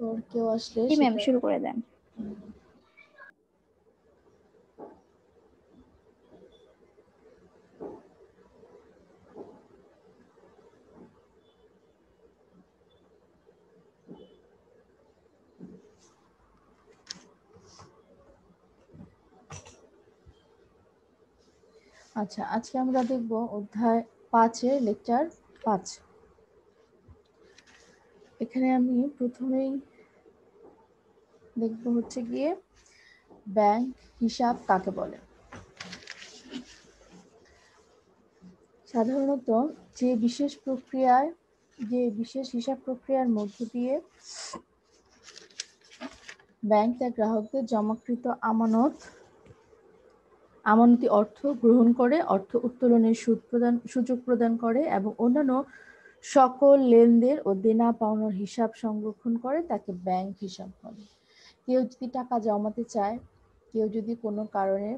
ওর কেউ আসলে জি ম্যাম, শুরু করে দেন। আচ্ছা, আজকে আমরা দেখব অধ্যায় 5-এর লেকচার 5। এখানে আমি প্রথমেই দেখব হচ্ছে গিয়ে ব্যাংক হিসাব কাকে বলে। সাধারণত যে বিশেষ হিসাব প্রক্রিয়ার মধ্য দিয়ে ব্যাংক তার গ্রাহকদের জমাকৃত আমানতি অর্থ গ্রহণ করে, অর্থ উত্তোলনের সুযোগ প্রদান করে এবং অন্যান্য সকল লেনদেন ও দেনা পাওনার হিসাব সংরক্ষণ করে, তাকে ব্যাংক হিসাব বলে। কেউ যদি টাকা জমাতে চায়, কেউ যদি কোনো কারণে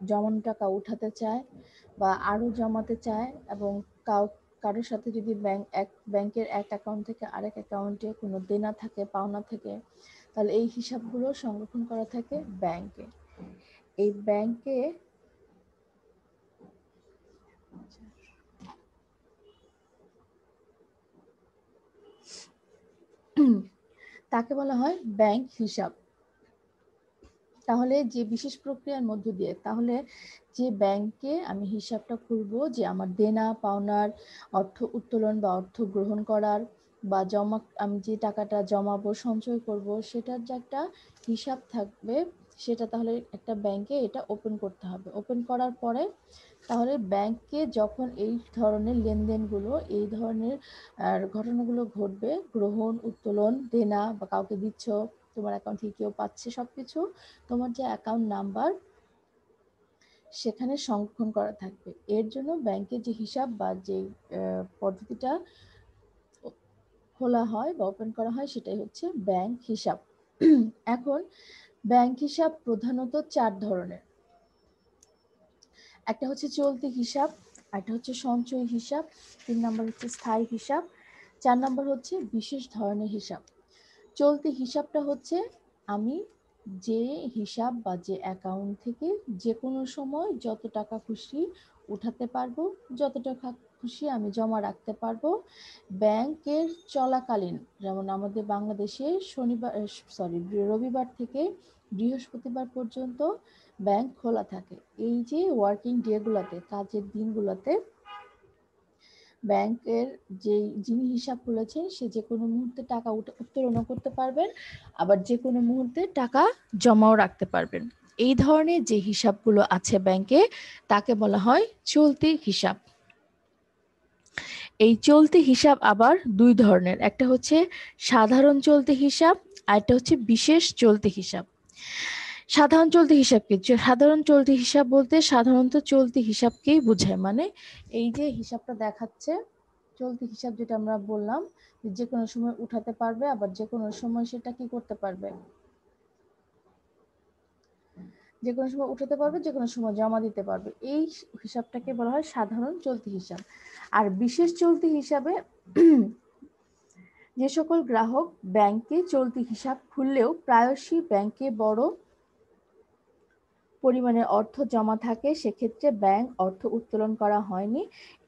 জমানো টাকা উঠাতে চায় বা আরো জমাতে চায় এবং কারোর সাথে যদি ব্যাংকের এক অ্যাকাউন্ট থেকে আরেক অ্যাকাউন্টে কোনো দেনা থাকে, পাওনা থাকে, তাহলে এই হিসাবগুলো সংরক্ষণ করা থাকে ব্যাংকে। এই ব্যাংকে তাকে বলা হয় ব্যাংক হিসাব। তাহলে যে বিশেষ প্রক্রিয়ার মধ্য দিয়ে, তাহলে যে ব্যাংকে আমি হিসাবটা খুলব, যে আমার দেনা পাওনার অর্থ উত্তোলন বা অর্থ গ্রহণ করার বা আমি যে টাকাটা জমাবো, সঞ্চয় করব, সেটার যে একটা হিসাব থাকবে, সেটা তাহলে একটা ব্যাংকে এটা ওপেন করতে হবে। ওপেন করার পরে তাহলে ব্যাংকে যখন এই ধরনের লেনদেনগুলো, এই ধরনের ঘটনাগুলো ঘটবে, গ্রহণ উত্তোলন, দেনা বা কাউকে দিচ্ছ, তোমার অ্যাকাউন্ট থেকে কেউ পাচ্ছে, সবকিছু তোমার যে অ্যাকাউন্ট নাম্বার সেখানে সংরক্ষণ করা থাকবে। এর জন্য ব্যাংকের যে হিসাব বা যে পদ্ধতিটা খোলা হয় বা ওপেন করা হয়, সেটাই হচ্ছে ব্যাংক হিসাব। এখন ব্যাংক হিসাব প্রধানত 4 ধরনের। একটা হচ্ছে চলতি হিসাব, একটা হচ্ছে সঞ্চয় হিসাব, 3 নম্বর হচ্ছে স্থায়ী হিসাব, 4 নম্বর হচ্ছে বিশেষ ধরনের হিসাব। চলতি হিসাবটা হচ্ছে আমি যে হিসাব বা যে অ্যাকাউন্ট থেকে যে কোনো সময় যত টাকা খুশি উঠাতে পারবো, যত টাকা খুশি আমি জমা রাখতে পারবো। ব্যাংকের চলাকালীন, যেমন আমাদের বাংলাদেশে রবিবার থেকে বৃহস্পতিবার পর্যন্ত ব্যাংক খোলা থাকে। এই যে ওয়ার্কিং ডেগুলোতে, কাজের দিনগুলোতে ব্যাংকের যিনি হিসাব খুলেছেন সে যে কোনো মুহূর্তে টাকা উত্তোলন করতে পারবেন, আবার যে কোনো মুহূর্তে টাকা জমাও রাখতে পারবেন। এই ধরনের যে হিসাবগুলো আছে ব্যাংকে, তাকে বলা হয় চলতি হিসাব। এই চলতি হিসাব আবার 2 ধরনের, একটা হচ্ছে সাধারণ চলতি হিসাব, আর একটা হচ্ছে বিশেষ চলতি হিসাব। সাধারণ চলতি হিসাব কি? সাধারণ চলতি হিসাব বলতে সাধারণত চলতি হিসাবকেই বোঝায়। মানে এই যে হিসাবটা দেখাচ্ছে, চলতি হিসাব যেটা আমরা বললাম, যে কোনো সময় উঠাতে পারবে, আবার যে কোনো সময় সেটা কি করতে পারবে, যে কোনো সময় উঠাতে পারবে, যে কোনো সময় জমা দিতে পারবে। এই হিসাবটাকে বলা হয় সাধারণ চলতি হিসাব। আর বিশেষ চলতি হিসাবে যে সকল গ্রাহক ব্যাংকে চলতি হিসাব খুললেও প্রায়শই ব্যাংকে বড় পরিমাণে অর্থ জমা থাকে, সেক্ষেত্রে ব্যাংক অর্থ উত্তোলন করা হয়নি,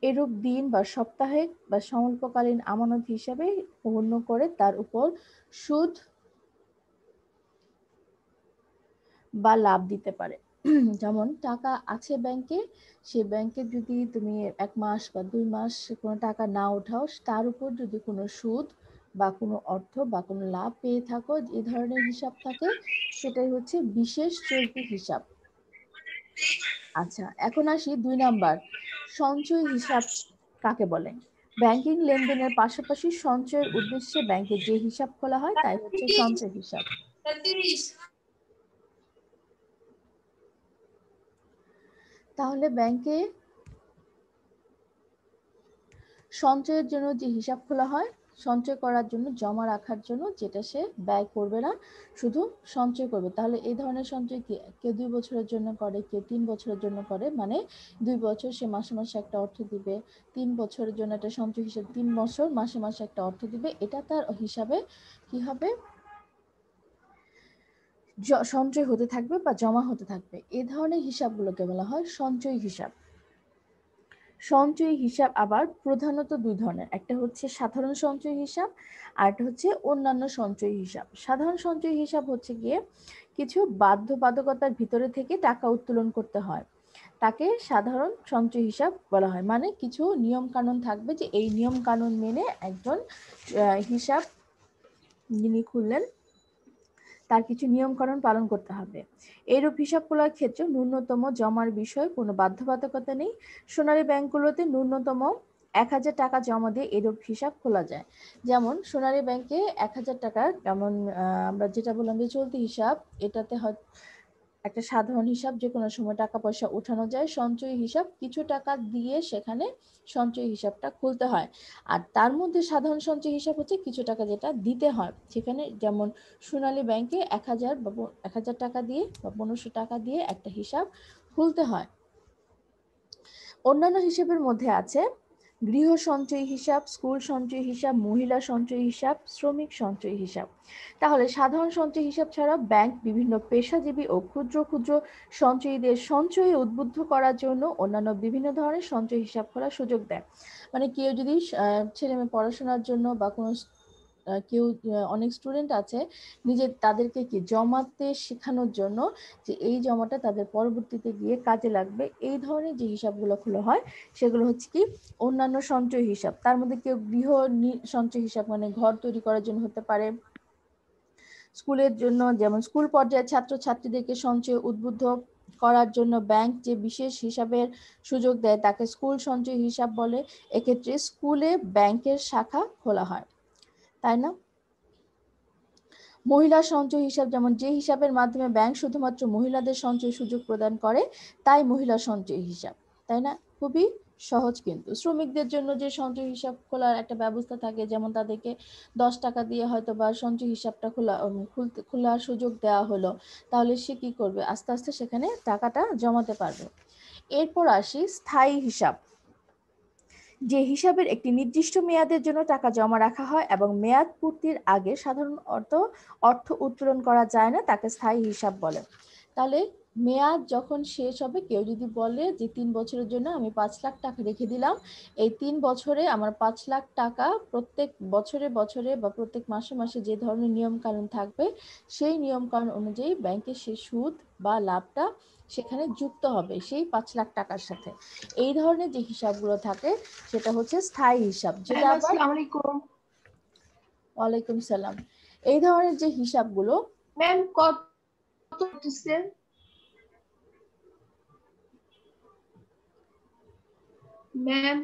এরূপ দিন বা সাপ্তাহিক বা স্বল্পকালীন আমানত হিসাবে গণ্য করে তার উপর সুদ বা লাভ দিতে পারে। যেমন টাকা আছে ব্যাংকে, সে ব্যাংকে যদি তুমি 1 মাস বা 2 মাস কোনো টাকা না উঠাও, তার উপর যদি কোনো সুদ বা কোনো অর্থ বা কোনো লাভ পেয়ে থাকো, এই ধরনের হিসাব থাকে, সেটাই হচ্ছে বিশেষ চলতি হিসাব। আচ্ছা, এখন আসি 2 নাম্বার, সঞ্চয় হিসাব কাকে বলে। ব্যাংকিং লেনদেনের পাশাপাশি সঞ্চয়ের উদ্দেশ্যে ব্যাংকে যে হিসাব খোলা হয় তাই হচ্ছে সঞ্চয় হিসাব। তাহলে ব্যাংকে সঞ্চয়ের জন্য যে হিসাব খোলা হয় সঞ্চয় করার জন্য, জমা রাখার জন্য, যেটা সে ব্যয় করবে না, শুধু সঞ্চয় করবে। তাহলে এই ধরনের সঞ্চয় কি কেউ 2 বছরের জন্য করে, কেউ 3 বছরের জন্য করে। মানে 2 বছর সে মাসে মাসে একটা অর্থ দিবে, 3 বছরের জন্য একটা সঞ্চয় হিসেবে 3 বছর মাসে মাসে একটা অর্থ দিবে। এটা তার হিসাবে কি হবে, সঞ্চয় হতে থাকবে বা জমা হতে থাকবে। এই ধরনের হিসাবগুলোকে বলা হয় সঞ্চয় হিসাব। সঞ্চয় হিসাব আবার প্রধানত 2 ধরনের, একটা হচ্ছে সাধারণ সঞ্চয় হিসাব আর একটা হচ্ছে অন্যান্য সঞ্চয় হিসাব। সাধারণ সঞ্চয় হিসাব হচ্ছে গিয়ে কিছু বাধ্যবাধকতার ভিতরে থেকে টাকা উত্তোলন করতে হয়, তাকে সাধারণ সঞ্চয় হিসাব বলা হয়। মানে কিছু নিয়ম কানুন থাকবে, যে এই নিয়ম কানুন মেনে একজন হিসাব যিনি খুললেন তার কিছু নিয়মকানুন পালন করতে হবে। এইরূপ হিসাব খোলার ক্ষেত্রে ন্যূনতম জমার বিষয়ে কোনো বাধ্যবাধকতা নেই। সোনালী ব্যাংকগুলোতে ন্যূনতম 1000 টাকা জমা দিয়ে এরূপ হিসাব খোলা যায়। যেমন সোনালী ব্যাংকে 1000 টাকার, যেমন আমরা যেটা বললাম যে চলতি হিসাব, এটাতে হয় একটা সাধারণ হিসাব, যে কোনো সময় টাকা পয়সা উঠানো যায়। সঞ্চয় হিসাব কিছু টাকা দিয়ে সেখানে সঞ্চয় হিসাবটা খুলতে হয়। আর তার মধ্যে সাধারণ সঞ্চয় হিসাব হচ্ছে কিছু টাকা যেটা দিতে হয় সেখানে। যেমন সোনালী ব্যাংকে 1000 টাকা দিয়ে বা 1500 টাকা দিয়ে একটা হিসাব খুলতে হয়। অন্যান্য হিসাবের মধ্যে আছে গৃহ সঞ্চয় হিসাব, স্কুল সঞ্চয় হিসাব, মহিলা সঞ্চয় হিসাব, শ্রমিক সঞ্চয় হিসাব। তাহলে সাধারণ সঞ্চয় হিসাব ছাড়া ব্যাংক বিভিন্ন পেশাজীবী ও ক্ষুদ্র ক্ষুদ্র সঞ্চয়ীদের সঞ্চয়ে উদ্বুদ্ধ করার জন্য অন্যান্য বিভিন্ন ধরনের সঞ্চয় হিসাব খোলার সুযোগ দেয়। মানে কেউ যদি ছেলে মেয়ে পড়াশোনার জন্য বা কোনো কেউ, অনেক স্টুডেন্ট আছে তাদেরকে কি জমাতে শেখানোর জন্য, যে এই জমাটা তাদের পরবর্তীতে গিয়ে কাজে লাগবে, এই ধরনের যে হিসাবগুলো খোলা হয় সেগুলো হচ্ছে কি অন্যান্য সঞ্চয় হিসাব। তার মধ্যে কেউ গৃহ সঞ্চয় হিসাব, মানে ঘর তৈরি করার জন্য হতে পারে। স্কুলের জন্য, যেমন স্কুল পর্যায়ে ছাত্রছাত্রীদেরকে সঞ্চয় উদ্বুদ্ধ করার জন্য ব্যাংক যে বিশেষ হিসাবের সুযোগ দেয় তাকে স্কুল সঞ্চয় হিসাব বলে। এক্ষেত্রে স্কুলে ব্যাংকের শাখা খোলা হয়, তাই না? মহিলা সঞ্চয় হিসাব, যেমন যে হিসাবের মাধ্যমে ব্যাংক শুধুমাত্র মহিলাদের সঞ্চয় সুযোগ প্রদান করে তাই মহিলা সঞ্চয় হিসাব, তাই না? খুবই সহজ। কিন্তু শ্রমিকদের জন্য যে সঞ্চয় হিসাব খোলার একটা ব্যবস্থা থাকে, যেমন তাদেরকে 10 টাকা দিয়ে হয়তো বা সঞ্চয় হিসাবটা খোলার সুযোগ দেওয়া হলো, তাহলে সে কি করবে, আস্তে আস্তে সেখানে টাকাটা জমাতে পারবে। এরপর আসি স্থায়ী হিসাব, যে হিসাবের একটি নির্দিষ্ট মেয়াদের জন্য টাকা জমা রাখা হয় এবং মেয়াদ পূর্তির আগে সাধারণ অর্থ উত্তোলন করা যায় না, তাকে স্থায়ী হিসাব বলে। তাহলে মেয়াদ যখন শেষ হবে, কেউ যদি বলে যে 3 বছরের জন্য আমি 5 লাখ টাকা রেখে দিলাম, এই 3 বছরে আমার 5 লাখ টাকা প্রত্যেক বছরে বছরে বা প্রত্যেক মাসে মাসে যে ধরনের নিয়ম কানুন থাকবে সেই নিয়ম কানুন অনুযায়ী ব্যাংকের সেই সুদ বা লাভটা সেখানে যুক্ত হবে সেই 5 লাখ টাকার সাথে। এই ধরনের যে হিসাবগুলো থাকে সেটা হচ্ছে স্থায়ী হিসাব, যেটা আবার আসসালামু আলাইকুম। ওয়ালাইকুম সালাম। এই ধরনের যে হিসাবগুলো, ম্যাম কত উঠতেছে? ম্যাম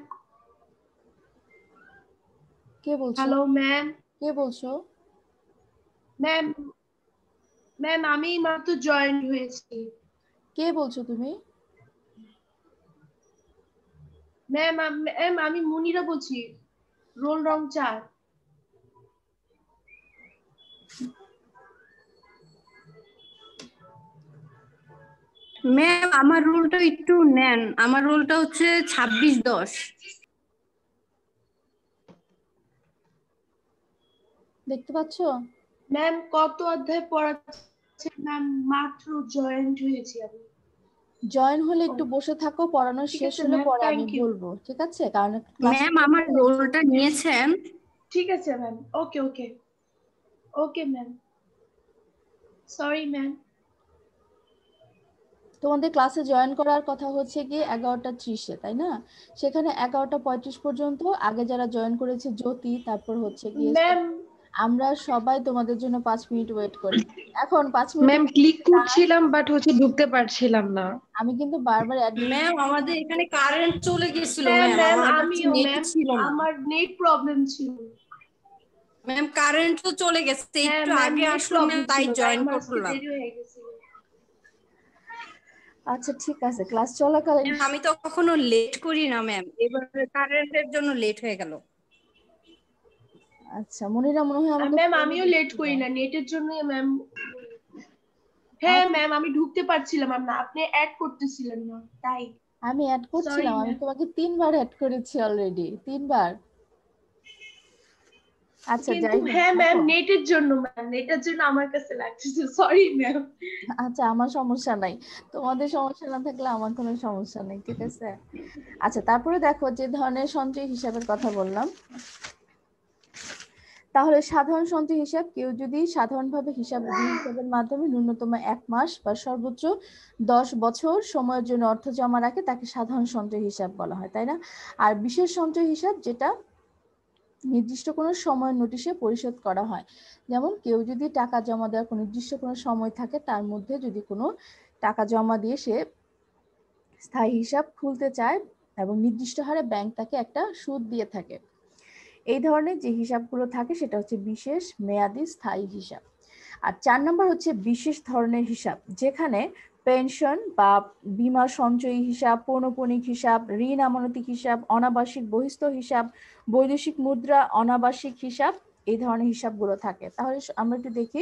কে বলছো? Hello ma'am. কে বলছো? ম্যাম ম্যাম আমি মাত্র জয়েন হয়েছি। কে বলছো তুমি? ম্যাম ম্যাম আমি মুনিরা বলছি, রোল রং 4। ম্যাম আমার রোলটা একটু নেন, আমার রোলটা হচ্ছে 26-10। দেখতে পাচ্ছ? ম্যাম কত অধ্যায় পড়াচ্ছে? ম্যাম মাত্র জয়েন হয়েছি আমি। জয়েন হলে একটু বসে থাকো, পড়ানো ঠিক শেষ আছে হলে ম্যাম, পরে আমি থ্যাংক ইউ। বলবো, ঠিক আছে? কারণ ক্লাস ম্যাম আমার রোলটা নিয়েছেন। ঠিক আছে ম্যাম, ওকে ওকে ওকে ম্যাম, সরি ম্যাম। তোমাদের ক্লাসে জয়েন করার কথা হচ্ছে কি 11:30-এ, তাই না? সেখানে 11:35 পর্যন্ত আগে যারা জয়েন করেছে জ্যোতি, তারপর হচ্ছে গিয়ে ম্যাম আমরা সবাই তোমাদের জন্য 5 মিনিট ওয়েট করি। এখন 5 মিনিট ম্যাম ক্লিক করছিলাম বাট ঢুকতে পারছিলাম না। আমি কিন্তু বারবার ম্যাম আমাদের এখানে কারেন্ট চলে গেছিল ম্যাম ম্যাম, ম্যাম আমার কাছে আমিও নেট ম্যাম, ছিল না। আমার নেট প্রবলেম ছিল। ম্যাম কারেন্ট তো চলে গেছে, হ্যাঁ একটু ম্যাম, আগে নেট আসলো ম্যাম, প্রবলেম তাই ছিল, জয়েন আমার আজকে করলাম। দেরি হয়ে গেছিল। আচ্ছা ঠিক আছে, ক্লাস চলাকালীন ম্যাম আমি তো কখনো লেট করি না ম্যাম, এবার কারেন্টের জন্য লেট হয়ে গেল। আচ্ছা মনিরা মনে হয় আমাকে ম্যাম ফোনে আমিও লেট ঢুকতে করি দাও। না, নেটের জন্য ম্যাম। হ্যাঁ আচ্ছা, ম্যাম, আমি ঢুকতে পারছিলাম না, আপনি অ্যাড করতেছিলেন না তাই। আমি অ্যাড সরি করছিলাম, আমি ম্যাম। তোমাকে 3 বার অ্যাড করেছি অলরেডি, 3 বার। আচ্ছা কিন্তু যাই হোক হ্যাঁ ম্যাম, দেখো। নেটের জন্য ম্যাম, নেটের জন্য আমার কাছে লাগতেছে, সরি ম্যাম। আচ্ছা আমার সমস্যা নাই, তোমাদের সমস্যা না থাকলে আমার কোনো সমস্যা নেই, ঠিক আছে। আচ্ছা তারপরে দেখো যে ধরনের সঞ্চয় হিসাবের কথা বললাম, তাহলে সাধারণ সঞ্চয় হিসাব, কেউ যদি সাধারণভাবে হিসাবের মাধ্যমে ন্যূনতম 1 মাস বা সর্বোচ্চ 10 বছর সময়ের জন্য অর্থ জমা রাখে তাকে সাধারণ সঞ্চয় হিসাব বলা হয়, তাই না? আর বিশেষ সঞ্চয় হিসাব যেটা নির্দিষ্ট কোনো সময় নোটিশে পরিশোধ করা হয়, যেমন কেউ যদি টাকা জমা দেওয়ার কোনো নির্দিষ্ট কোনো সময় থাকে, তার মধ্যে যদি কোনো টাকা জমা দিয়ে সে স্থায়ী হিসাব খুলতে চায় এবং নির্দিষ্ট হারে ব্যাংক তাকে একটা সুদ দিয়ে থাকে, এই ধরনের যে হিসাবগুলো থাকে সেটা হচ্ছে বিশেষ মেয়াদি স্থায়ী হিসাব। আর 4 নম্বর হচ্ছে বিশেষ ধরনের হিসাব, যেখানে পেনশন বা বীমা সঞ্চয়ী হিসাব, পৌনঃপুনিক হিসাব, ঋণ আমানতিক হিসাব, অনাবাসিক বহিস্থ হিসাব, বৈদেশিক মুদ্রা অনাবাসিক হিসাব, এই ধরনের হিসাবগুলো থাকে। তাহলে আমরা একটু দেখি,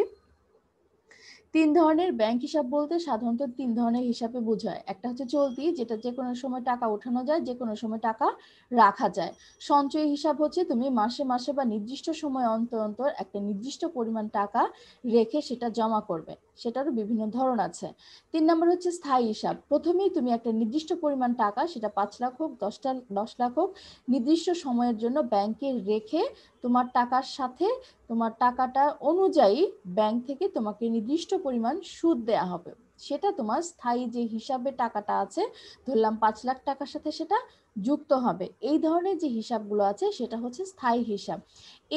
3 ধরনের ব্যাংক হিসাব বলতে সাধারণত 3 ধরনের হিসাবে বোঝায়। একটা হচ্ছে চলতি, যেটা যে কোনো সময় টাকা ওঠানো যায়, যে কোনো সময় টাকা রাখা যায়। সঞ্চয়ী হিসাব হচ্ছে তুমি মাসে মাসে বা নির্দিষ্ট সময় অন্তর অন্তর একটা নির্দিষ্ট পরিমাণ টাকা রেখে সেটা জমা করবে, সেটারও বিভিন্ন ধরন আছে। 3 নম্বর হচ্ছে স্থায়ী হিসাব, প্রথমেই তুমি একটা নির্দিষ্ট পরিমাণ টাকা, সেটা 5 লাখ হোক 10 লাখ হোক, নির্দিষ্ট সময়ের জন্য ব্যাংকে রেখে তোমার টাকার সাথে তোমার টাকাটা অনুযায়ী ব্যাংক থেকে তোমাকে নির্দিষ্ট পরিমাণ সুদ দেয়া হবে, সেটা তোমার স্থায়ী যে হিসাবে টাকাটা আছে, ধরলাম 5 লাখ টাকার সাথে সেটা যুক্ত হবে। এই ধরনের যে হিসাবগুলো আছে সেটা হচ্ছে স্থায়ী হিসাব।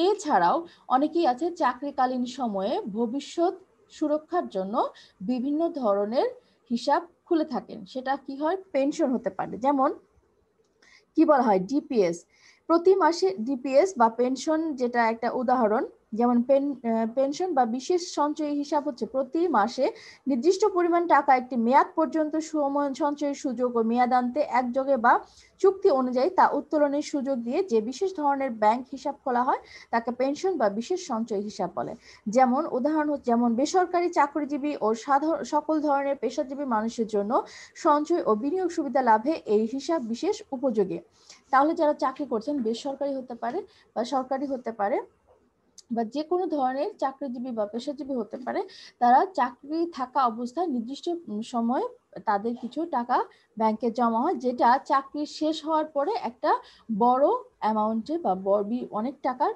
এছাড়াও অনেকেই আছে চাকরিকালীন সময়ে ভবিষ্যৎ সুরক্ষার জন্য বিভিন্ন ধরনের হিসাব খুলে থাকেন, সেটা কি হয়, পেনশন হতে পারে, যেমন কি বলা হয় ডিপিএস, প্রতি মাসে ডিপিএস বা পেনশন যেটা একটা উদাহরণ, যেমন পেনশন বা বিশেষ সঞ্চয়ী হিসাব হচ্ছে প্রতি মাসে নির্দিষ্ট পরিমাণ টাকা একটি মেয়াদ পর্যন্ত সঞ্চয়ের সুযোগ ও মেয়াদান্তে একযোগে বা চুক্তি অনুযায়ী তা উত্তোলনের সুযোগ দিয়ে যে বিশেষ ধরনের ব্যাংক হিসাব খোলা হয় তাকে পেনশন বা বিশেষ সঞ্চয় হিসাব বলে। যেমন উদাহরণ হচ্ছে, যেমন বেসরকারি চাকরিজীবী ও সকল ধরনের পেশাজীবী মানুষের জন্য সঞ্চয় ও বিনিয়োগ সুবিধা লাভে এই হিসাব বিশেষ উপযোগী। তাহলে যারা চাকরি করছেন, বেসরকারি হতে পারে বা সরকারি হতে পারে বা যে কোনো ধরনের চাকরিজীবী বা পেশাজীবী হতে পারে, তারা চাকরি থাকা অবস্থায় নির্দিষ্ট সময় তাদের কিছু টাকা ব্যাংকে জমা হয়, যেটা চাকরি শেষ হওয়ার পরে একটা বড় অ্যামাউন্টে বা অনেক টাকার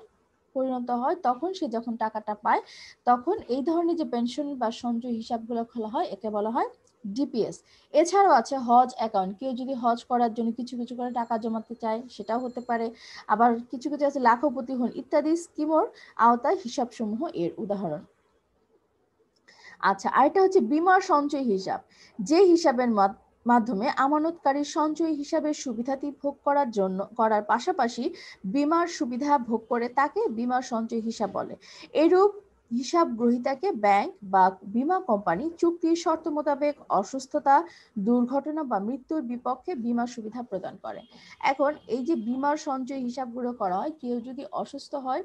পরিণত হয়, তখন সে যখন টাকাটা পায় তখন এই ধরনের যে পেনশন বা সঞ্চয় হিসাবগুলো খোলা হয় একে বলা হয় ডিপিএস। এছাড়াও আছে হজ অ্যাকাউন্ট, কেউ যদি হজ করার জন্য কিছু কিছু করে টাকা জমাতে চায় সেটাও হতে পারে, আবার কিছু কিছু আছে লাখপতি হন ইত্যাদি স্কিমর আওতায় হিসাবসমূহ এর উদাহরণ। আচ্ছা, আরেকটা হচ্ছে বীমা সঞ্চয় হিসাব, যে হিসাবের মাধ্যমে আমানতকারী সঞ্চয়ী হিসাবের সুবিধাটি ভোগ করার পাশাপাশি বীমার সুবিধা ভোগ করে তাকে বীমা সঞ্চয় হিসাব বলে। এরূপ হিসাব গ্রহীতাকে ব্যাংক বা বীমা কোম্পানি চুক্তির শর্ত মোতাবেক অসুস্থতা, দুর্ঘটনা বা মৃত্যুর বিপক্ষে বীমা সুবিধা প্রদান করে। এখন এই যে বীমার সঞ্চয় হিসাবগুলো করা হয়, কেউ যদি অসুস্থ হয়,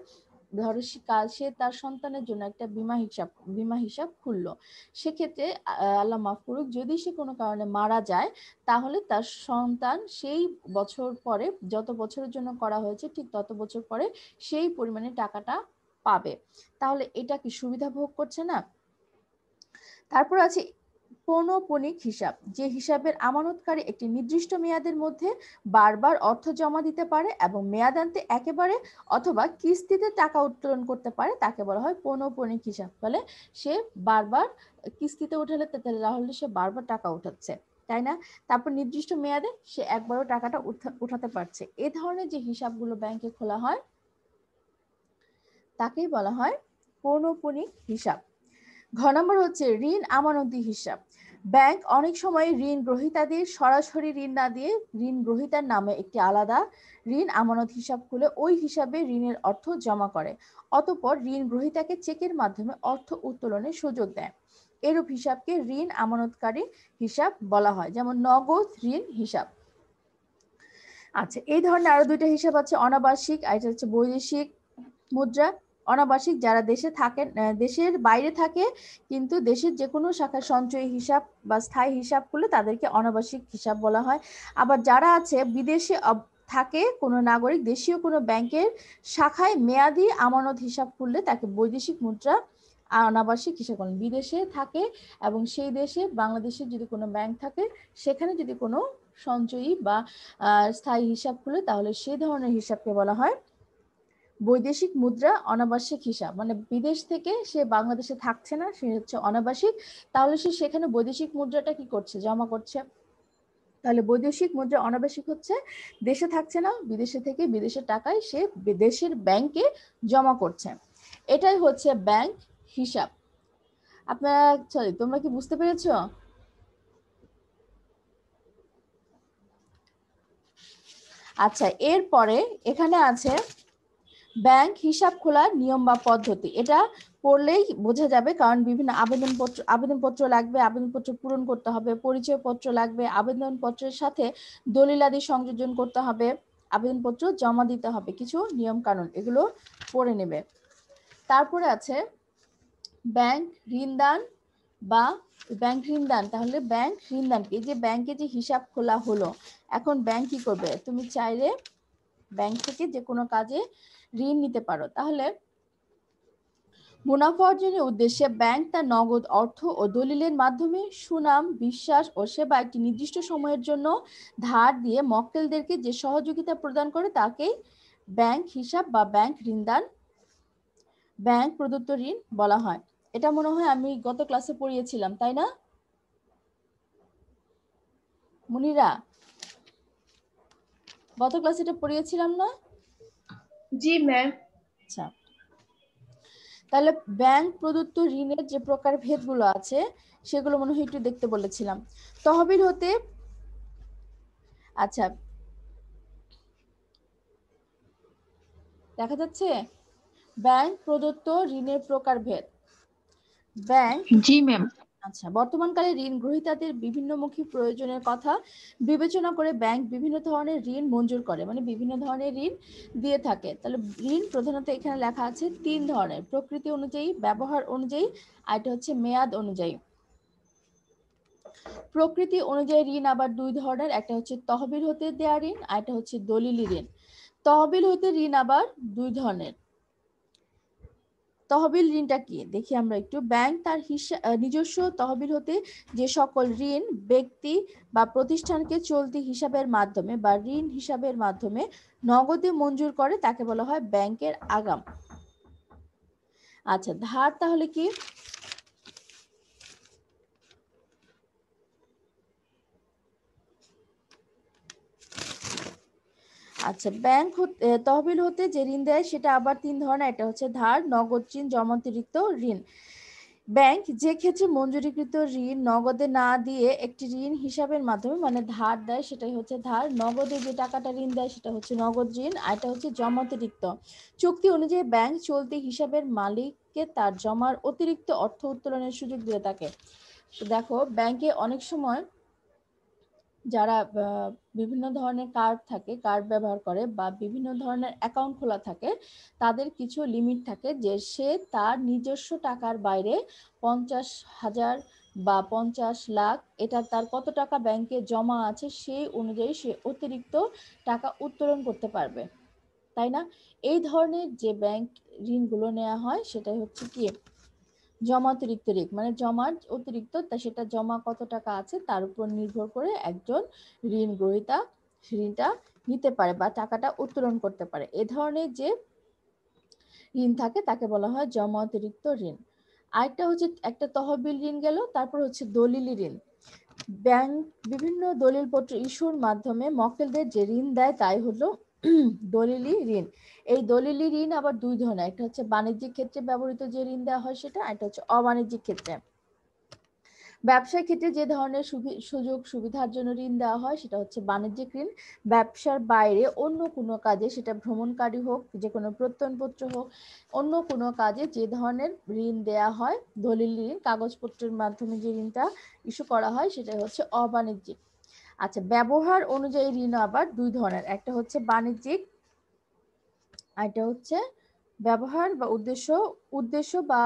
ধরো সে তার সন্তানের জন্য একটা বীমা হিসাব খুললো, সেক্ষেত্রে আল্লাহ মাফ করুক, যদি সে কোনো কারণে মারা যায় তাহলে তার সন্তান সেই বছর পরে, যত বছরের জন্য করা হয়েছে ঠিক তত বছর পরে সেই পরিমাণে টাকাটা পাবে। তাহলে এটা কি সুবিধা ভোগ করছে না? তারপর আছে পৌনঃপুনিক হিসাব, যে হিসাবের আমানতকারী একটি নির্দিষ্ট মেয়াদের মধ্যে বারবার অর্থ জমা দিতে পারে এবং মেয়াদান্তে একেবারে অথবা কিস্তিতে টাকা উত্তোলন করতে পারে, তাকে বলা হয় পৌনঃপুনিক হিসাব। ফলে সে বারবার কিস্তিতে উঠালে তাহলে সে বারবার টাকা উঠাচ্ছে, তাই না? তারপর নির্দিষ্ট মেয়াদে সে একবারও টাকাটা উঠাতে পারছে। এই ধরনের যে হিসাবগুলো ব্যাংকে খোলা হয় তাকেই বলা হয় পৌনঃপুনিক হিসাব। ঘ নম্বর হচ্ছে ঋণ আমানতি হিসাব। ব্যাংক অনেক সময় ঋণ গ্রহীতাদের সরাসরি ঋণ না দিয়ে ঋণ গ্রহীতার নামে একটি আলাদা ঋণ আমানত হিসাব খুলে ওই হিসাবে ঋণের অর্থ জমা করে, অতঃপর ঋণ গ্রহীতাকে চেকের মাধ্যমে অর্থ উত্তোলনের সুযোগ দেয়। এরূপ হিসাবকে ঋণ আমানতকারী হিসাব বলা হয়, যেমন নগদ ঋণ হিসাব। আচ্ছা, এই ধরনের আরো দুইটা হিসাব আছে, অনাবাসিক আর এটা হচ্ছে বৈদেশিক মুদ্রা অনাবাসিক, যারা দেশে থাকেন, দেশের বাইরে থাকে কিন্তু দেশের যে কোনো শাখায় সঞ্চয়ী হিসাব বা স্থায়ী হিসাব করলে তাদেরকে অনাবাসিক হিসাব বলা হয়। আবার যারা আছে বিদেশে থাকে কোনো নাগরিক দেশীয় কোনো ব্যাংকের শাখায় মেয়াদি আমানত হিসাব করলে তাকে বৈদেশিক মুদ্রা অনাবাসিক হিসাব বলেন। বিদেশে থাকে এবং সেই দেশে বাংলাদেশের যদি কোনো ব্যাংক থাকে সেখানে যদি কোনো সঞ্চয়ী বা স্থায়ী হিসাব খুলে তাহলে সেই ধরনের হিসাবকে বলা হয় বৈদেশিক মুদ্রা অনাবাসিক হিসাব। মানে বিদেশ থেকে সে বাংলাদেশে থাকছে না, সে হচ্ছে অনাবাসিক, তাহলে সে সেখানে বৈদেশিক মুদ্রাটা কি করছে, জমা করছে। তাহলে বৈদেশিক মুদ্রা অনাবাসিক হচ্ছে দেশে থাকছে না, বিদেশে থেকে বিদেশের টাকায় সে দেশের ব্যাংকে জমা করছে। এটাই হচ্ছে ব্যাংক হিসাব। আপনারা সরি, তোমরা কি বুঝতে পেরেছো? আচ্ছা, এরপরে এখানে আছে ব্যাংক হিসাব খোলার নিয়ম বা পদ্ধতি। এটা পড়লেই বোঝা যাবে, কারণ বিভিন্ন আবেদনপত্র লাগবে, আবেদনপত্র পূরণ করতে হবে, পরিচয়পত্র লাগবে, আবেদনপত্রের সাথে দলিলাদি সংযোজন করতে হবে, আবেদনপত্র জমা দিতে হবে, কিছু নিয়ম কানুন, এগুলো পড়ে নেবে। তারপরে আছে ব্যাংক ঋণদান বা ব্যাংক ঋণদান। তাহলে ব্যাংক ঋণদান কি, যে ব্যাংকে যে হিসাব খোলা হলো, এখন ব্যাংক কি করবে, তুমি চাইলে ব্যাংক থেকে যে কোনো কাজে ঋণ নিতে পারো। তাহলে মুনাফা অর্জনের উদ্দেশ্যে ব্যাংক তার নগদ অর্থ ও দলিলের মাধ্যমে সুনাম, বিশ্বাস ও সেবা একটি নির্দিষ্ট সময়ের জন্য ধার দিয়ে মক্কেলদেরকে যে সহযোগিতা প্রদান করে তাকেই ব্যাংক হিসাব বা ব্যাংক ঋণদান, ব্যাংক প্রদত্ত ঋণ বলা হয়। এটা মনে হয় আমি গত ক্লাসে পড়িয়েছিলাম, তাই না মুনিরা? গত ক্লাসে এটা পড়িয়েছিলাম না? জি ম্যাম। আচ্ছা, তাহলে ব্যাংক প্রদত্ত ঋণের যে প্রকার ভেদগুলো আছে সেগুলো মনে হয় একটু দেখতে বলেছিলাম। তহবিল হতে, আচ্ছা দেখা যাচ্ছে ব্যাংক প্রদত্ত ঋণের প্রকারভেদ। ব্যাংক, জি ম্যাম। আচ্ছা, বর্তমানকালে ঋণ গ্রহীতাদের বিভিন্নমুখী প্রয়োজনের কথা বিবেচনা করে ব্যাংক বিভিন্ন ধরনের ঋণ মঞ্জুর করে, মানে বিভিন্ন ধরনের ঋণ দিয়ে থাকে। তাহলে ঋণ প্রধানত এখানে লেখা আছে তিন ধরনের: প্রকৃতি অনুযায়ী, ব্যবহার অনুযায়ী, আর এটা হচ্ছে মেয়াদ অনুযায়ী। প্রকৃতি অনুযায়ী ঋণ আবার দুই ধরনের, একটা হচ্ছে তহবিল হতে দেয়া ঋণ, আর একটা হচ্ছে দলিলি ঋণ। তহবিল হতে ঋণ আবার দুই ধরনের। তহবিল ঋণটা কি দেখি আমরা একটু। ব্যাংক তার নিজস্ব তহবিল হতে যে সকল ঋণ ব্যক্তি বা প্রতিষ্ঠানকে চলতি হিসাবের মাধ্যমে বা ঋণ হিসাবের মাধ্যমে নগদে মঞ্জুর করে তাকে বলা হয় ব্যাংকের আগাম। আচ্ছা, ধার তাহলে কি? আচ্ছা, ব্যাংক তহবিল হতে যে ঋণ দেয় সেটা আবার তিন ধরনের, একটা হচ্ছে ধার, নগদ ঋণ, জমাতিরিক্ত ঋণ। ব্যাংক যে ক্ষেত্রে মঞ্জুরিকৃত ঋণ নগদে না দিয়ে একটি ঋণ হিসাবের মাধ্যমে মানে ধার দেয় সেটাই হচ্ছে ধার, নগদে যে টাকাটা ঋণ দেয় সেটা হচ্ছে নগদ ঋণ, আর এটা হচ্ছে জমাতিরিক্ত। চুক্তি অনুযায়ী ব্যাংক চলতি হিসাবের মালিককে তার জমার অতিরিক্ত অর্থ উত্তোলনের সুযোগ দিয়ে থাকে। তো দেখো, ব্যাংকে অনেক সময় যারা বিভিন্ন ধরনের কার্ড থাকে, কার্ড ব্যবহার করে বা বিভিন্ন ধরনের অ্যাকাউন্ট খোলা থাকে, তাদের কিছু লিমিট থাকে যে সে তার নিজস্ব টাকার বাইরে 50,000 বা 50 লাখ, এটা তার কত টাকা ব্যাংকে জমা আছে সেই অনুযায়ী সে অতিরিক্ত টাকা উত্তোলন করতে পারবে, তাই না? এই ধরনের যে ব্যাংক ঋণগুলো নেওয়া হয় সেটাই হচ্ছে কি জমা অতিরিক্ত ঋণ, মানে জমার অতিরিক্ত, তা সেটা জমা কত টাকা আছে তার উপর নির্ভর করে একজন ঋণ গ্রহীতা ঋণটা নিতে পারে বা টাকাটা উত্তোলন করতে পারে। এ ধরনের যে ঋণ থাকে তাকে বলা হয় জমা অতিরিক্ত ঋণ। আরেকটা হচ্ছে, একটা তহবিল ঋণ গেল, তারপর হচ্ছে দলিলি ঋণ। ব্যাংক বিভিন্ন দলিলপত্র ইস্যুর মাধ্যমে মক্কেলদের যে ঋণ দেয় তাই হলো দলিলি ঋণ। এই দলিলি ঋণ আবার দুই ধরনের, একটা হচ্ছে বাণিজ্যিক ক্ষেত্রে ব্যবহৃত যে ঋণ দেওয়া হয় সেটা, একটা হচ্ছে অবাণিজ্যিক ক্ষেত্রে। ব্যবসার ক্ষেত্রে যে ধরনের সুযোগ সুবিধার জন্য ঋণ দেওয়া হয় সেটা হচ্ছে বাণিজ্যিক ঋণ। ব্যবসার বাইরে অন্য কোনো কাজে, সেটা ভ্রমণকারী হোক, যে কোনো প্রত্যয়নপত্র হোক, অন্য কোনো কাজে যে ধরনের ঋণ দেওয়া হয়, দলিল ঋণ, কাগজপত্রের মাধ্যমে যে ঋণটা ইস্যু করা হয় সেটাই হচ্ছে অবাণিজ্যিক। আচ্ছা, ব্যবহার অনুযায়ী ঋণ আবার দুই ধরনের, একটা হচ্ছে বাণিজ্যিক, আর একটা হচ্ছে ব্যবহার বা উদ্দেশ্য বা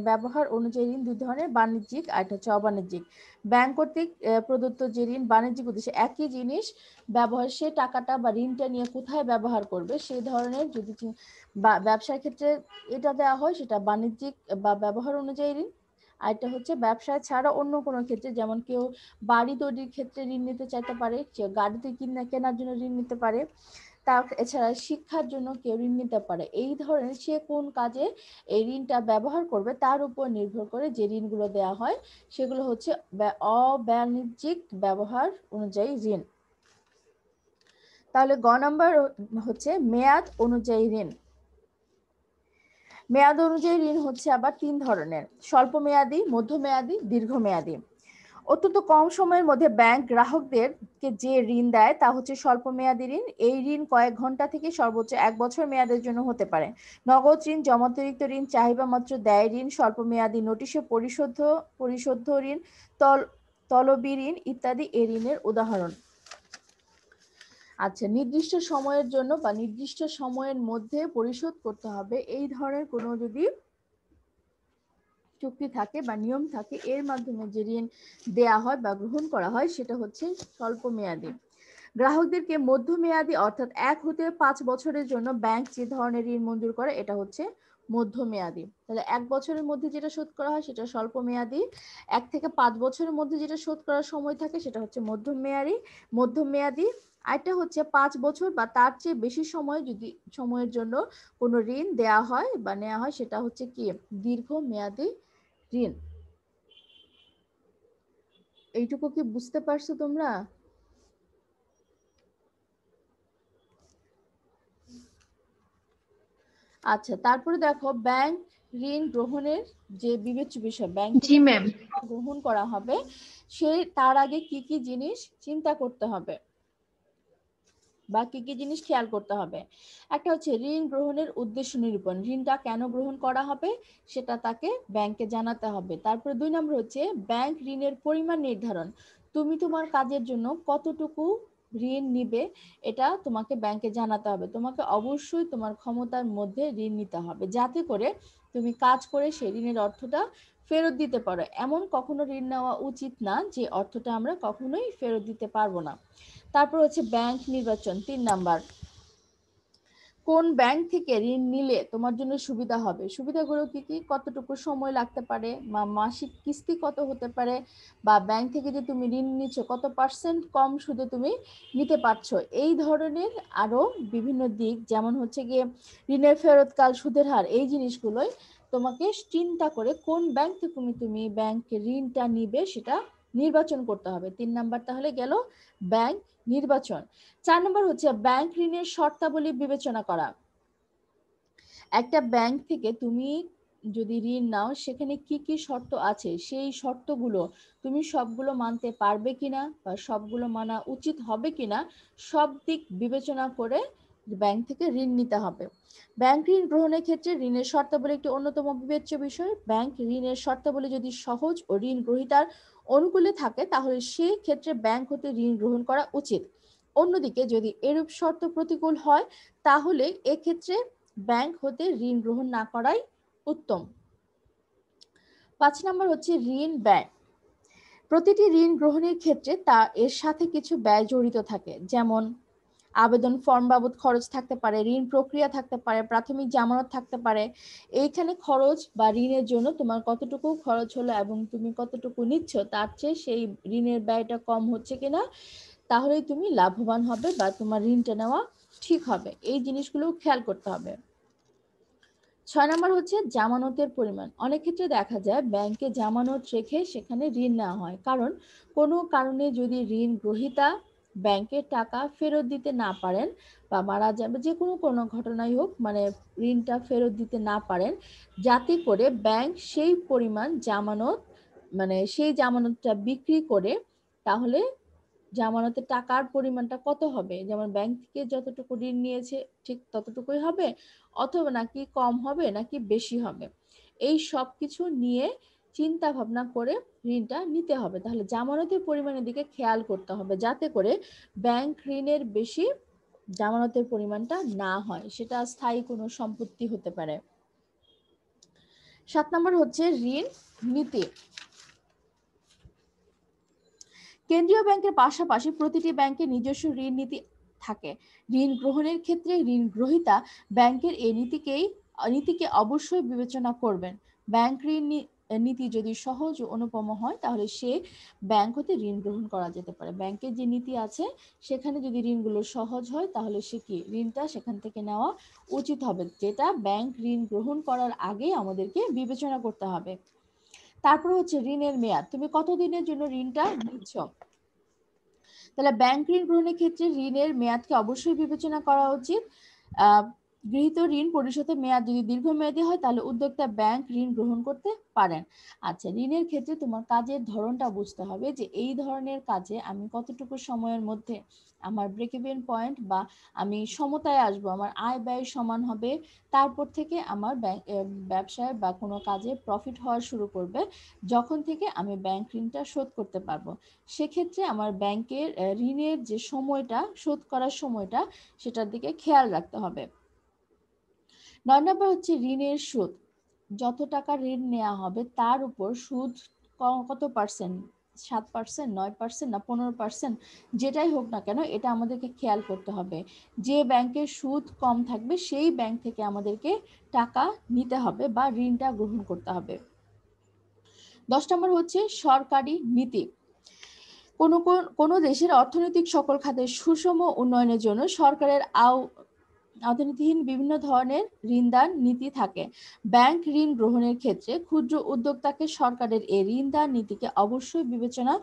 ব্যবহার অনুযায়ী ঋণ দুই ধরনের, বাণিজ্যিক আর একটা হচ্ছে অবাণিজ্যিক। ব্যাংক কর্তৃক প্রদত্ত যে ঋণ বাণিজ্যিক উদ্দেশ্যে, একই জিনিস ব্যবহার, সে টাকাটা বা ঋণটা নিয়ে কোথায় ব্যবহার করবে সেই ধরনের যদি ব্যবসার ক্ষেত্রে এটা দেওয়া হয় সেটা বাণিজ্যিক বা ব্যবহার অনুযায়ী ঋণ। আর এটা হচ্ছে ব্যবসা ছাড়া অন্য কোনো ক্ষেত্রে, যেমন কেউ বাড়ি তৈরির ক্ষেত্রে ঋণ নিতে চাইতে পারে, কেউ গাড়িতে কেনার জন্য ঋণ নিতে পারে, এছাড়া শিক্ষার জন্য কেউ ঋণ নিতে পারে। এই ধরনের সে কোন কাজে এই ঋণটা ব্যবহার করবে তার উপর নির্ভর করে যে ঋণগুলো দেওয়া হয় সেগুলো হচ্ছে অবাণিজ্যিক ব্যবহার অনুযায়ী ঋণ। তাহলে গ নাম্বার হচ্ছে মেয়াদ অনুযায়ী ঋণ। মেয়াদ অনুযায়ী ঋণ হচ্ছে আবার 3 ধরনের, স্বল্প মেয়াদী, মধ্যমেয়াদী, দীর্ঘমেয়াদী। অত্যন্ত কম সময়ের মধ্যে ব্যাংক গ্রাহকদেরকে যে ঋণ দেয় তা হচ্ছে স্বল্প মেয়াদী ঋণ। এই ঋণ কয়েক ঘন্টা থেকে সর্বোচ্চ 1 বছর মেয়াদের জন্য হতে পারে। নগদ ঋণ, জমাতিরিক্ত ঋণ, চাহিদা মাত্র দেয় ঋণ, স্বল্প মেয়াদী নোটিশে পরিশোধ্য ঋণ, তলবি ঋণ ইত্যাদি এই ঋণের উদাহরণ। আচ্ছা, নির্দিষ্ট সময়ের জন্য বা নির্দিষ্ট সময়ের মধ্যে পরিশোধ করতে হবে, এই ধরনের কোনো যদি চুক্তি থাকে বা নিয়ম থাকে, এর মাধ্যমে যে ঋণ দেয়া হয় বা গ্রহণ করা হয় সেটা হচ্ছে স্বল্প মেয়াদী। গ্রাহকদেরকে মধ্যমেয়াদী অর্থাৎ 1 হতে 5 বছরের জন্য ব্যাংক যে ধরনের ঋণ মঞ্জুর করে এটা হচ্ছে মধ্যমেয়াদী। তাহলে 1 বছরের মধ্যে যেটা শোধ করা হয় সেটা স্বল্প মেয়াদী, 1 থেকে 5 বছরের মধ্যে যেটা শোধ করার সময় থাকে সেটা হচ্ছে মধ্যমেয়াদী। আরেকটা হচ্ছে 5 বছর বা তার চেয়ে বেশি সময়ের জন্য কোনো ঋণ দেয়া হয় বা নেওয়া হয় সেটা হচ্ছে কি দীর্ঘমেয়াদী ঋণ। এইটুকু কি বুঝতে পারছো তোমরা? আচ্ছা, তারপরে দেখো ব্যাংক ঋণ গ্রহণের যে বিবেচ্য বিষয়, ব্যাংক জি ম্যাম। গ্রহণ করা হবে সে তার আগে কি কি জিনিস চিন্তা করতে হবে বা কি কি জিনিস খেয়াল করতে হবে। একটা হচ্ছে ঋণ গ্রহণের উদ্দেশ্য নিরূপণ, ঋণটা কেন গ্রহণ করা হবে সেটা তাকে ব্যাংকে জানাতে হবে। তারপরে 2 নম্বর হচ্ছে ব্যাংক ঋণের পরিমাণ নির্ধারণ, তুমি তোমার কাজের জন্য কতটুকু ঋণ নিবে এটা তোমাকে ব্যাংকে জানাতে হবে। তোমাকে অবশ্যই তোমার ক্ষমতার মধ্যে ঋণ নিতে হবে যাতে করে তুমি কাজ করে সেই ঋণের অর্থটা ফেরত দিতে পারো। এমন কখনো ঋণ নেওয়া উচিত না যে অর্থটা আমরা কখনোই ফেরত দিতে পারবো না। তারপর হচ্ছে ব্যাংক নির্বাচন, 3 নাম্বার, কোন ব্যাংক থেকে ঋণ নিলে তোমার জন্য সুবিধা হবে। সুবিধাগুলো কি কি, কতটুকু সময় লাগতে পারে, বা মাসিক কিস্তি কত হতে পারে, বা ব্যাংক থেকে যে তুমি ঋণ নিচ্ছ কত % কম সুদে তুমি নিতে পারছো, এই ধরনের আরো বিভিন্ন দিক, যেমন হচ্ছে গিয়ে ঋণের ফেরতকাল, সুদের হার, এই জিনিসগুলোই তোমাকে চিন্তা করে কোন ব্যাংক থেকে তুমি ব্যাংকে ঋণটা নিবে সেটা নির্বাচন করতে হবে। 3 নাম্বার তাহলে গেল ব্যাংক নির্বাচন। 4 নম্বর হচ্ছে ব্যাংক ঋণের শর্তাবলী বিবেচনা করা। একটা ব্যাংক থেকে তুমি যদি ঋণ নাও সেখানে কি কি শর্ত আছে, সেই শর্তগুলো তুমি সবগুলো মানতে পারবে কিনা বা সবগুলো মানা উচিত হবে কিনা, সব দিক বিবেচনা করে ব্যাংক থেকে ঋণ নিতে হবে। ব্যাংক ঋণ গ্রহণের ক্ষেত্রে ঋণের শর্তাবলী একটি অন্যতম বিবেচ্য বিষয়। ব্যাংক ঋণের শর্তাবলী যদি সহজ ও ঋণ গ্রহীতার অনুকূলে থাকে তাহলে সেই ক্ষেত্রে ব্যাংক হতে ঋণ গ্রহণ করা উচিত। অন্যদিকে যদি এরূপ শর্ত প্রতিকূল হয় তাহলে এক্ষেত্রে ব্যাংক হতে ঋণ গ্রহণ না করাই উত্তম। 5 নম্বর হচ্ছে ঋণ ব্যয়। প্রতিটি ঋণ গ্রহণের ক্ষেত্রে তা এর সাথে কিছু ব্যয় জড়িত থাকে, যেমন আবেদন ফর্ম বাবদ খরচ থাকতে পারে, ঋণ প্রক্রিয়া থাকতে পারে, প্রাথমিক জামানত থাকতে পারে। এইখানে খরচ বা ঋণের জন্য তোমার কতটুকু খরচ হলো এবং তুমি কতটুকু নিচ্ছ তার চেয়ে সেই ঋণের ব্যয়টা কম হচ্ছে কিনা, তাহলেই তুমি লাভবান হবে বা তোমার ঋণটা নেওয়া ঠিক হবে। এই জিনিসগুলো খেয়াল করতে হবে। 6 নম্বর হচ্ছে জামানতের পরিমাণ। অনেক ক্ষেত্রে দেখা যায় ব্যাংকে জামানত রেখে সেখানে ঋণ নেওয়া হয়, কারণ কোনো কারণে যদি ঋণ গ্রহীতা ব্যাংকের টাকা ফেরত দিতে না পারেন বা মারা যাবে, যে কোনো ঘটনাই হোক, মানে ঋণটা ফেরত দিতে না পারেন, যাতে করে ব্যাংক সেই পরিমাণ জামানত, মানে সেই জামানতটা বিক্রি করে, তাহলে জামানতের টাকার পরিমাণটা কত হবে, যেমন ব্যাংক থেকে যতটুকু ঋণ নিয়েছে ঠিক ততটুকুই হবে, অথবা নাকি কম হবে নাকি বেশি হবে, এই সব কিছু নিয়ে চিন্তা ভাবনা করে ঋণটা নিতে হবে। তাহলে জামানতের পরিমাণের দিকে খেয়াল করতে হবে যাতে করে ব্যাংক ঋণের বেশি জামানতের পরিমাণটা না হয়, সেটা স্থায়ী কোনো সম্পত্তি হতে পারে। 7 নম্বর হচ্ছে ঋণ নীতি। কেন্দ্রীয় ব্যাংকের পাশাপাশি প্রতিটি ব্যাংকের নিজস্ব ঋণ নীতি থাকে। ঋণ গ্রহণের ক্ষেত্রে ঋণ গ্রহীতা ব্যাংকের এই নীতিকে অবশ্যই বিবেচনা করবেন। ব্যাংক ঋণ নীতি যদি সহজ ও অনুপম হয় তাহলে সে ব্যাংক হতে ঋণ গ্রহণ করা যেতে পারে। ব্যাংকের যে নীতি আছে সেখানে যদি ঋণগুলো সহজ হয় তাহলে সে কি ঋণটা সেখান থেকে নেওয়া উচিত হবে, যেটা ব্যাংক ঋণ গ্রহণ করার আগে আমাদেরকে বিবেচনা করতে হবে। তারপর হচ্ছে ঋণের মেয়াদ, তুমি কতদিনের জন্য ঋণটা নিচ্ছ। তাহলে ব্যাংক ঋণ গ্রহণের ক্ষেত্রে ঋণের মেয়াদকে অবশ্যই বিবেচনা করা উচিত। গৃহীত ঋণ পরিশোধের মেয়াদ যদি দীর্ঘমেয়াদী হয় তাহলে উদ্যোক্তা ব্যাংক ঋণ গ্রহণ করতে পারেন। আচ্ছা, ঋণের ক্ষেত্রে তোমার কাজের ধরনটা বুঝতে হবে যে এই ধরনের কাজে আমি কতটুকু সময়ের মধ্যে আমার ব্রেক ইভেন পয়েন্ট বা আমি সমতায় আসবো, আমার আয় ব্যয় সমান হবে, তারপর থেকে আমার ব্যবসায় বা কোনো কাজে প্রফিট হওয়া শুরু করবে যখন থেকে আমি ব্যাংক ঋণটা শোধ করতে পারবো। সেক্ষেত্রে আমার ব্যাংকের ঋণের যে সময়টা, শোধ করার সময়টা, সেটার দিকে খেয়াল রাখতে হবে। 9 নম্বর হচ্ছে ঋণের সুদ। যত টাকা ঋণ নেওয়া হবে তার উপর সুদ কত পার্সেন্ট, 7%, 9% না 15%, যেটাই হোক না কেন এটা আমাদেরকে খেয়াল করতে হবে। যে ব্যাংকের সুদ কম থাকবে সেই ব্যাংক থেকে আমাদেরকে টাকা নিতে হবে বা ঋণটা গ্রহণ করতে হবে। 10 নম্বর হচ্ছে সরকারি নীতি। কোনো দেশের অর্থনৈতিক সকল খাতের সুষম উন্নয়নের জন্য সরকারের আওতাধীন বিভিন্ন ধরনের ঋণদান নীতি থাকে। ব্যাংক ঋণ গ্রহণের ক্ষেত্রে ক্ষুদ্র উদ্যোক্তাকে সরকারের এই ঋণদান নীতিকে অবশ্যই বিবেচনা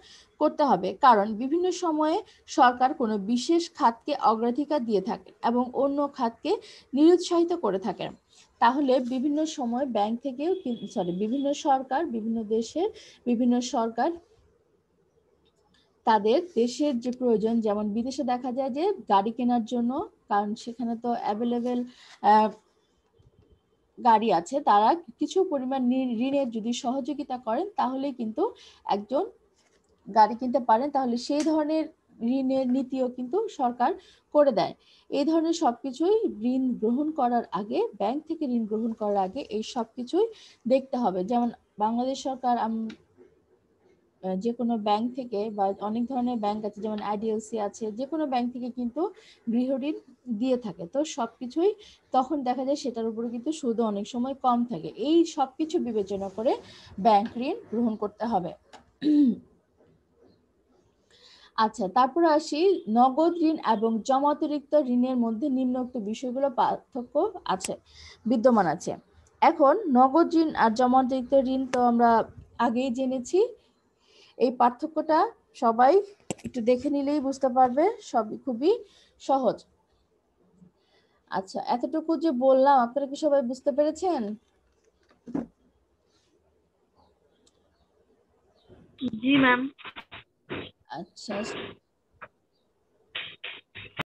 করতে হবে, কারণ বিভিন্ন সময়ে সরকার কোনো বিশেষ খাতকে অগ্রাধিকার দিয়ে থাকে এবং অন্য খাতকে নিরুৎসাহিত করে থাকেন। তাহলে বিভিন্ন সময় ব্যাংক থেকেও বিভিন্ন দেশের বিভিন্ন সরকার তাদের দেশের যে প্রয়োজন, যেমন বিদেশে দেখা যায় যে গাড়ি কেনার জন্য, কারণ সেখানে তো অ্যাভেলেবেল গাড়ি আছে, তারা কিছু পরিমাণ ঋণের যদি সহযোগিতা করেন তাহলে কিন্তু একজন গাড়ি কিনতে পারেন। তাহলে সেই ধরনের ঋণের নীতিও কিন্তু সরকার করে দেয়। এই ধরনের সবকিছুই ঋণ গ্রহণ করার আগে, ব্যাংক থেকে ঋণ গ্রহণ করার আগে এই সবকিছুই দেখতে হবে। যেমন বাংলাদেশ সরকার যে কোনো ব্যাংক থেকে বা অনেক ধরনের ব্যাংক আছে, যেমন আইডিএলসি আছে, যে কোনো ব্যাংক থেকে কিন্তু গৃহ ঋণ দিয়ে থাকে। তো সবকিছুই তখন দেখা যায় সেটার উপরে কিন্তু সুদও অনেক সময় কম থাকে। এই সবকিছু বিবেচনা করে ব্যাংক ঋণ গ্রহণ করতে হবে। আচ্ছা, তারপরে আসি নগদ ঋণ এবং জমাতিরিক্ত ঋণের মধ্যে নিম্নোক্ত বিষয়গুলো পার্থক্য বিদ্যমান আছে। এখন নগদ ঋণ আর জমাতিরিক্ত ঋণ তো আমরা আগেই জেনেছি। এই পার্থক্যটা সবাই একটু দেখে নিলেই বুঝতে পারবে, সবই খুবই সহজ। আচ্ছা, এতটুকু যে বললাম আপনারা কি সবাই বুঝতে পেরেছেন? জি ম্যাম। আচ্ছা,